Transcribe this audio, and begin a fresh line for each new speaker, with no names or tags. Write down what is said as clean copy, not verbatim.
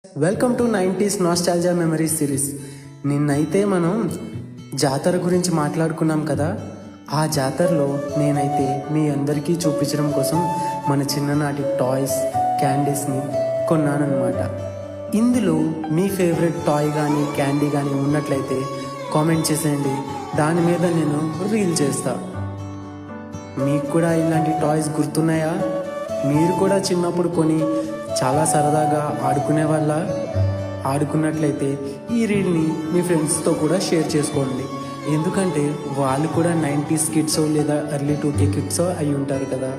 Welcome to 90s nostalgia memories series. నిన్నైతే మనం జాతర గురించి మాట్లాడుకున్నాం కదా. ఆ జాతరలో నేనైతే మీ అందరికీ చూపించడం కోసం మన చిన్ననాటి టాయ్స్, క్యాండీస్ని కొన్నానమాట. ఇందులో మీ ఫేవరెట్ టాయ్ కానీ క్యాండీ కానీ ఉన్నట్లయితే కామెంట్ చేసేయండి. దాని మీద నేను రీల్ చేస్తా. మీకు కూడా ఇలాంటి టాయ్స్ గుర్తున్నాయా? మీరు కూడా చిన్నప్పుడు కొని చాలా సరదాగా ఆడుకునే వాళ్ళ? ఆడుకున్నట్లయితే ఈ రీల్ని మీ ఫ్రెండ్స్తో కూడా షేర్ చేసుకోండి. ఎందుకంటే వాళ్ళు కూడా 90s కిడ్సో లేదా ఎర్లీ 2K కిడ్సో అయి ఉంటారు కదా.